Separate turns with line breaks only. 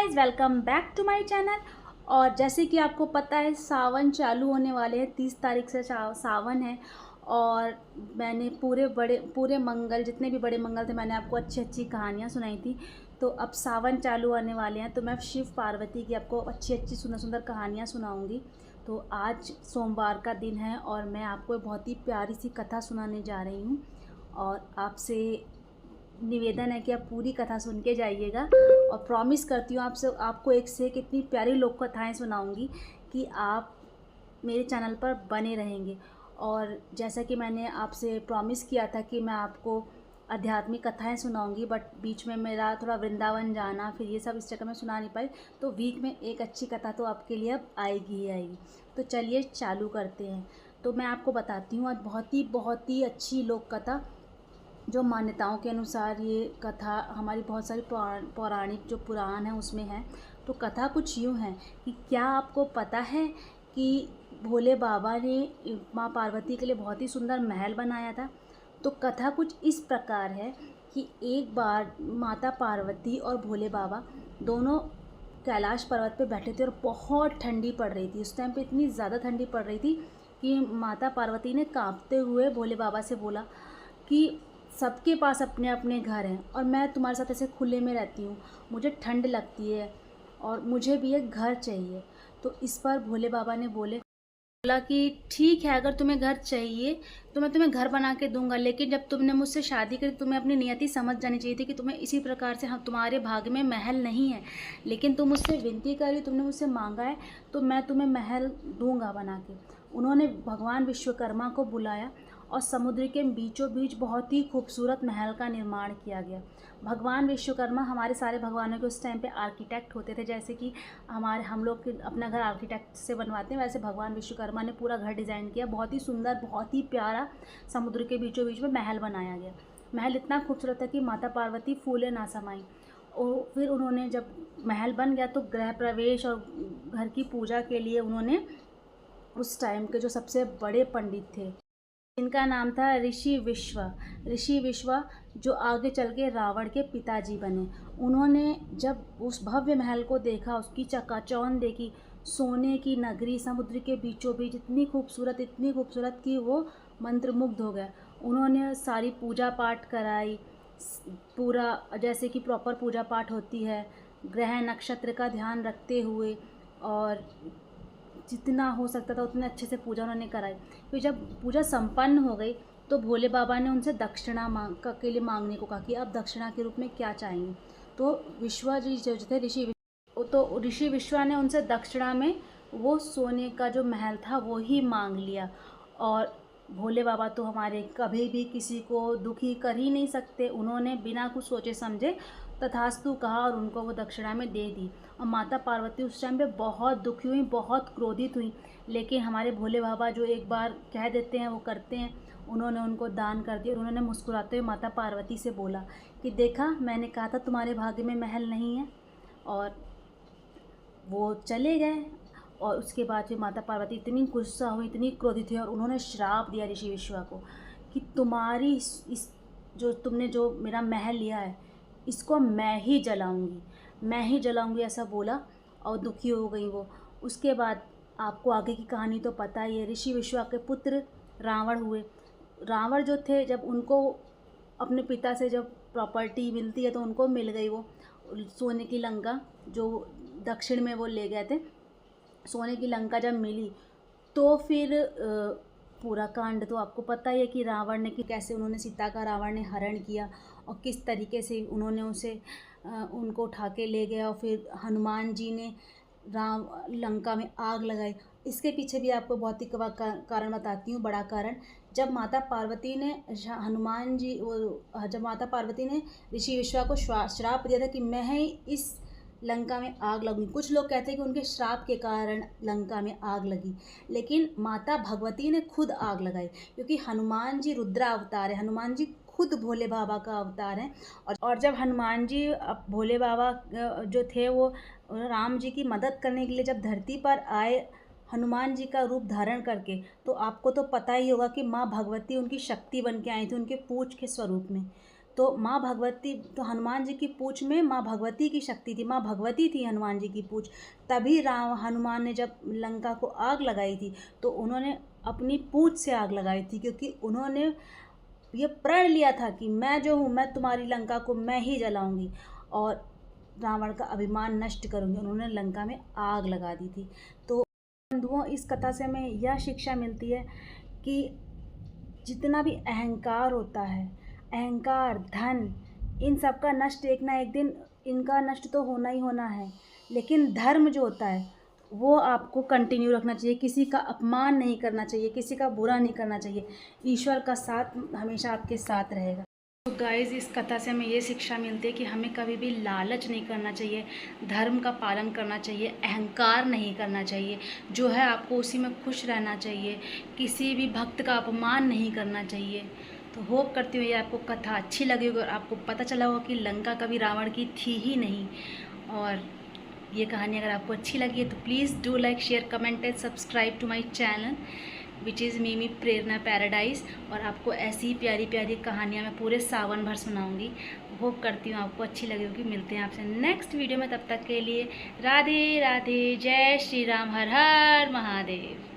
Guys, welcome back to my channel. और जैसे कि आपको पता है सावन चालू होने वाले हैं। 30 तारीख से सावन है। और मैंने पूरे मंगल, जितने भी बड़े मंगल थे, मैंने आपको अच्छी अच्छी कहानियाँ सुनाई थी। तो अब सावन चालू होने वाले हैं, तो मैं शिव पार्वती की आपको अच्छी अच्छी सुंदर सुंदर कहानियाँ सुनाऊँगी। तो आज सोमवार का दिन है और मैं आपको बहुत ही प्यारी सी कथा सुनाने जा रही हूँ। और आपसे निवेदन है कि आप पूरी कथा सुन के जाइएगा। और प्रॉमिस करती हूँ आपको एक से एक इतनी प्यारी लोक कथाएँ सुनाऊँगी कि आप मेरे चैनल पर बने रहेंगे। और जैसा कि मैंने आपसे प्रॉमिस किया था कि मैं आपको आध्यात्मिक कथाएं सुनाऊंगी, बट बीच में मेरा थोड़ा वृंदावन जाना, फिर ये सब इस चक्कर में सुना नहीं पाई। तो वीक में एक अच्छी कथा तो आपके लिए अब आएगी ही आएगी। तो चलिए चालू करते हैं। तो मैं आपको बताती हूँ आज बहुत ही अच्छी लोक कथा, जो मान्यताओं के अनुसार ये कथा हमारी बहुत सारी पौराणिक जो पुराण हैं उसमें है। तो कथा कुछ यूँ है कि क्या आपको पता है कि भोले बाबा ने माँ पार्वती के लिए बहुत ही सुंदर महल बनाया था। तो कथा कुछ इस प्रकार है कि एक बार माता पार्वती और भोले बाबा दोनों कैलाश पर्वत पे बैठे थे और बहुत ठंडी पड़ रही थी। उस टाइम पे इतनी ज़्यादा ठंडी पड़ रही थी कि माता पार्वती ने कांपते हुए भोले बाबा से बोला कि सबके पास अपने अपने घर हैं और मैं तुम्हारे साथ ऐसे खुले में रहती हूँ, मुझे ठंड लगती है और मुझे भी एक घर चाहिए। तो इस पर भोले बाबा ने बोला कि ठीक है, अगर तुम्हें घर चाहिए तो मैं तुम्हें घर बना के दूंगा, लेकिन जब तुमने मुझसे शादी करी तुम्हें अपनी नियति समझ जानी चाहिए थी कि तुम्हें इसी प्रकार से, हम तुम्हारे भाग्य में महल नहीं है, लेकिन तुम मुझसे विनती करी, तुमने मुझसे मांगा है, तो मैं तुम्हें महल दूंगा बना के। उन्होंने भगवान विश्वकर्मा को बुलाया और समुद्र के बीचों बीच बहुत ही खूबसूरत महल का निर्माण किया गया। भगवान विश्वकर्मा हमारे सारे भगवानों के उस टाइम पे आर्किटेक्ट होते थे। जैसे कि हम लोग अपना घर आर्किटेक्ट से बनवाते हैं, वैसे भगवान विश्वकर्मा ने पूरा घर डिज़ाइन किया। बहुत ही सुंदर, बहुत ही प्यारा समुद्र के बीचों बीच में महल बनाया गया। महल इतना खूबसूरत था कि माता पार्वती फूले ना समाई। और फिर उन्होंने, जब महल बन गया, तो गृह प्रवेश और घर की पूजा के लिए उन्होंने उस टाइम के जो सबसे बड़े पंडित थे, इनका नाम था ऋषि विश्वा, जो आगे चल के रावण के पिताजी बने। उन्होंने जब उस भव्य महल को देखा, उसकी चकाचौंध देखी, सोने की नगरी समुद्र के बीचों बीच, इतनी खूबसूरत कि वो मंत्रमुग्ध हो गए। उन्होंने सारी पूजा पाठ कराई, पूरा जैसे कि प्रॉपर पूजा पाठ होती है, ग्रह नक्षत्र का ध्यान रखते हुए, और जितना हो सकता था उतने अच्छे से पूजा उन्होंने कराई। फिर जब पूजा संपन्न हो गई तो भोले बाबा ने उनसे दक्षिणा के लिए मांगने को कहा कि अब दक्षिणा के रूप में क्या चाहेंगे। तो विश्वा जी जो थे, ऋषि विश्वा ने उनसे दक्षिणा में वो सोने का जो महल था वो ही मांग लिया। और भोले बाबा तो हमारे कभी भी किसी को दुखी कर ही नहीं सकते। उन्होंने बिना कुछ सोचे समझे तथास्तु कहा और उनको वो दक्षिणा में दे दी। और माता पार्वती उस टाइम पे बहुत दुखी हुई, बहुत क्रोधित हुई, लेकिन हमारे भोले बाबा जो एक बार कह देते हैं वो करते हैं। उन्होंने उनको दान कर दिया और उन्होंने मुस्कुराते हुए माता पार्वती से बोला कि देखा, मैंने कहा था तुम्हारे भाग्य में महल नहीं है। और वो चले गए। और उसके बाद फिर माता पार्वती इतनी गुस्सा हुई, इतनी क्रोधित हुई, और उन्होंने श्राप दिया ऋषि विश्वा को कि तुम्हारी इस जो तुमने जो मेरा महल लिया है, इसको मैं ही जलाऊंगी, ऐसा बोला। और दुखी हो गई वो। उसके बाद आपको आगे की कहानी तो पता ही है। ऋषि विश्वा के पुत्र रावण हुए। रावण जो थे, जब उनको अपने पिता से जब प्रॉपर्टी मिलती है तो उनको मिल गई वो सोने की लंका, जो दक्षिण में वो ले गए थे। सोने की लंका जब मिली तो फिर पूरा कांड तो आपको पता ही है कि रावण ने, कि कैसे उन्होंने सीता का रावण ने हरण किया और किस तरीके से उन्होंने उनको उठा के ले गया। और फिर हनुमान जी ने लंका में आग लगाई। इसके पीछे भी आपको बहुत ही कारण बताती हूँ, बड़ा कारण। जब माता पार्वती ने ऋषि विश्वा को श्राप दिया था कि मैं ही इस लंका में आग लगूंगी। कुछ लोग कहते हैं कि उनके श्राप के कारण लंका में आग लगी, लेकिन माता भगवती ने खुद आग लगाई, क्योंकि हनुमान जी रुद्र अवतार है। हनुमान जी खुद भोले बाबा का अवतार हैं। और जब हनुमान जी, भोले बाबा जो थे, वो राम जी की मदद करने के लिए जब धरती पर आए हनुमान जी का रूप धारण करके, तो आपको तो पता ही होगा कि माँ भगवती उनकी शक्ति बन के आई थी, उनके पूछ के स्वरूप में। तो माँ भगवती, तो हनुमान जी की पूँछ में माँ भगवती की शक्ति थी, माँ भगवती थी हनुमान जी की पूँछ। तभी हनुमान ने जब लंका को आग लगाई थी तो उन्होंने अपनी पूँछ से आग लगाई थी, क्योंकि उन्होंने ये प्रण लिया था कि मैं जो हूँ, मैं तुम्हारी लंका को मैं ही जलाऊंगी और रावण का अभिमान नष्ट करूंगी। उन्होंने लंका में आग लगा दी थी। तो बंधुओं, इस कथा से हमें यह शिक्षा मिलती है कि जितना भी अहंकार होता है, अहंकार, धन, इन सब का नष्ट एक ना एक दिन इनका नष्ट तो होना ही होना है, लेकिन धर्म जो होता है वो आपको कंटिन्यू रखना चाहिए। किसी का अपमान नहीं करना चाहिए, किसी का बुरा नहीं करना चाहिए। ईश्वर का साथ हमेशा आपके साथ रहेगा। तो गाइज़, इस कथा से हमें ये शिक्षा मिलती है कि हमें कभी भी लालच नहीं करना चाहिए, धर्म का पालन करना चाहिए, अहंकार नहीं करना चाहिए। जो है आपको उसी में खुश रहना चाहिए, किसी भी भक्त का अपमान नहीं करना चाहिए। तो होप करती हूँ ये आपको कथा अच्छी लगी होगी और आपको पता चला होगा कि लंका कभी रावण की थी ही नहीं। और ये कहानी अगर आपको अच्छी लगी है तो please do like, share, comment and subscribe to my channel which is Mimi Prerna paradise. और आपको ऐसी ही प्यारी प्यारी कहानियाँ मैं पूरे सावन भर सुनाऊंगी। होप करती हूँ आपको अच्छी लगी होगी। मिलते हैं आपसे नेक्स्ट वीडियो में, तब तक के लिए राधे राधे, जय श्री राम, हर हर महादेव।